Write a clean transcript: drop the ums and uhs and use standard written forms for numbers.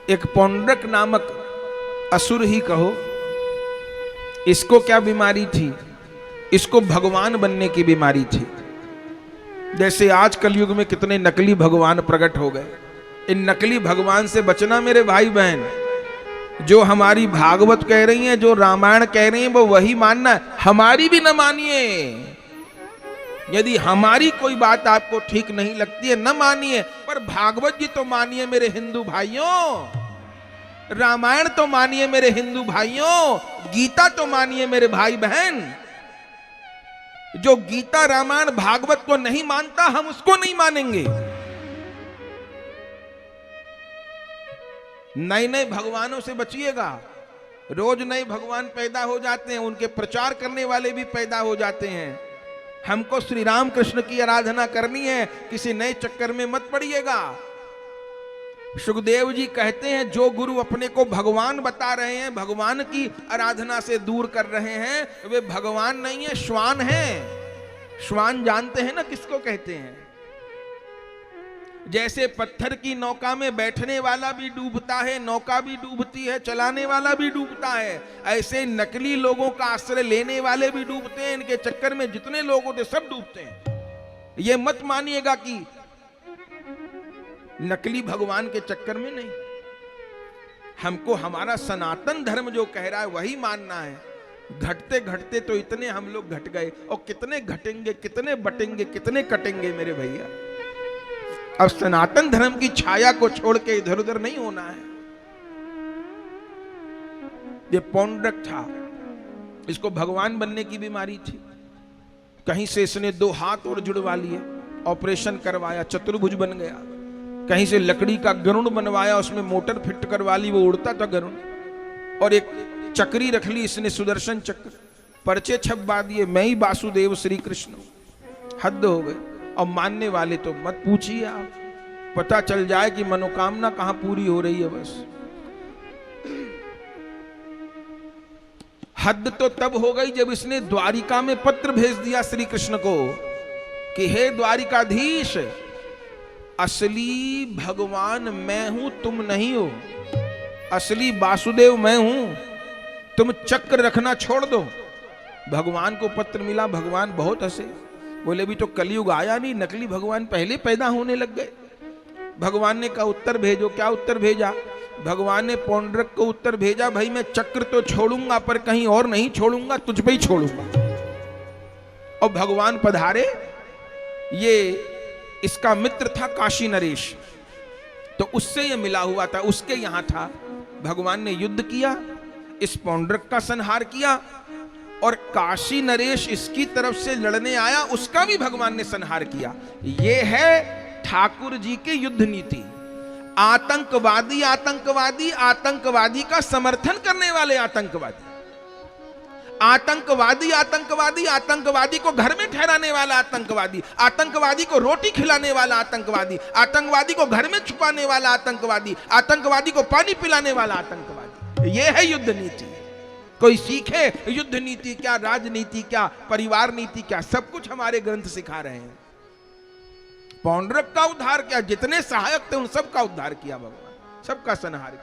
एक पौंड्रक नामक असुर ही कहो, इसको क्या बीमारी थी? इसको भगवान बनने की बीमारी थी। जैसे आज कलयुग में कितने नकली भगवान प्रकट हो गए। इन नकली भगवान से बचना मेरे भाई बहन। जो हमारी भागवत कह रही हैं, जो रामायण कह रही हैं, वो वही मानना है, हमारी भी न मानिए। यदि हमारी कोई बात आपको ठीक नहीं लगती है न मानिए, पर भागवत जी तो मानिए मेरे हिंदू भाइयों, रामायण तो मानिए मेरे हिंदू भाइयों, गीता तो मानिए मेरे भाई बहन। जो गीता रामायण भागवत को नहीं मानता, हम उसको नहीं मानेंगे। नए नए भगवानों से बचिएगा। रोज नए भगवान पैदा हो जाते हैं, उनके प्रचार करने वाले भी पैदा हो जाते हैं। हमको श्री राम कृष्ण की आराधना करनी है, किसी नए चक्कर में मत पड़िएगा। सुखदेव जी कहते हैं, जो गुरु अपने को भगवान बता रहे हैं, भगवान की आराधना से दूर कर रहे हैं, वे भगवान नहीं है, श्वान हैं। श्वान जानते हैं ना किसको कहते हैं? जैसे पत्थर की नौका में बैठने वाला भी डूबता है, नौका भी डूबती है, चलाने वाला भी डूबता है, ऐसे नकली लोगों का आश्रय लेने वाले भी डूबते हैं। इनके चक्कर में जितने लोग होते सब डूबते हैं। ये मत मानिएगा कि नकली भगवान के चक्कर में नहीं, हमको हमारा सनातन धर्म जो कह रहा है वही मानना है। घटते घटते तो इतने हम लोग घट गए, और कितने घटेंगे, कितने बटेंगे, कितने कटेंगे मेरे भैया। अब सनातन धर्म की छाया को छोड़ के इधर उधर नहीं होना है। ये पौंड्रक था, इसको भगवान बनने की बीमारी थी। कहीं से इसने 2 हाथ और जुड़वा लिए, ऑपरेशन करवाया, चतुर्भुज बन गया। कहीं से लकड़ी का गरुड़ बनवाया, उसमें मोटर फिट करवा ली, वो उड़ता था गरुड़। और एक चक्री रख ली इसने, सुदर्शन चक्र। पर्चे छपवा दिए, मैं ही वासुदेव श्री कृष्ण। हद हो गई। और मानने वाले तो मत पूछिए आप, पता चल जाए कि मनोकामना कहां पूरी हो रही है। बस हद तो तब हो गई जब इसने द्वारिका में पत्र भेज दिया श्री कृष्ण को कि हे द्वारिकाधीश, असली भगवान मैं हूं, तुम नहीं हो। असली वासुदेव मैं हूं, तुम चक्र रखना छोड़ दो। भगवान को पत्र मिला, भगवान बहुत हंसे, बोले भी तो कलयुग आया नहीं, नकली भगवान पहले पैदा होने लग गए। भगवान ने कहा उत्तर भेजो। क्या उत्तर भेजा? भगवान ने पौंड्रक को उत्तर भेजा, भाई मैं चक्र तो छोड़ूंगा पर कहीं और नहीं छोड़ूंगा, तुझ पे ही छोड़ूंगा। और भगवान पधारे। ये इसका मित्र था काशी नरेश, तो उससे ये मिला हुआ था, उसके यहां था। भगवान ने युद्ध किया, इस पौंड्रक का संहार किया, और काशी नरेश इसकी तरफ से लड़ने आया, उसका भी भगवान ने संहार किया। यह है ठाकुर जी की युद्ध नीति। आतंकवादी आतंकवादी, आतंकवादी का समर्थन करने वाले आतंकवादी, आतंकवादी आतंकवादी, आतंकवादी को घर में ठहराने वाला आतंकवादी, आतंकवादी को रोटी खिलाने वाला आतंकवादी, आतंकवादी को घर में छुपाने वाला आतंकवादी, आतंकवादी को पानी पिलाने वाला आतंकवादी। यह है युद्ध नीति। कोई सीखे युद्ध नीति क्या, राजनीति क्या, परिवार नीति क्या, सब कुछ हमारे ग्रंथ सिखा रहे हैं। पौंड्रक का उद्धार किया, जितने सहायक थे उन सबका उद्धार किया भगवान, सबका संहार किया।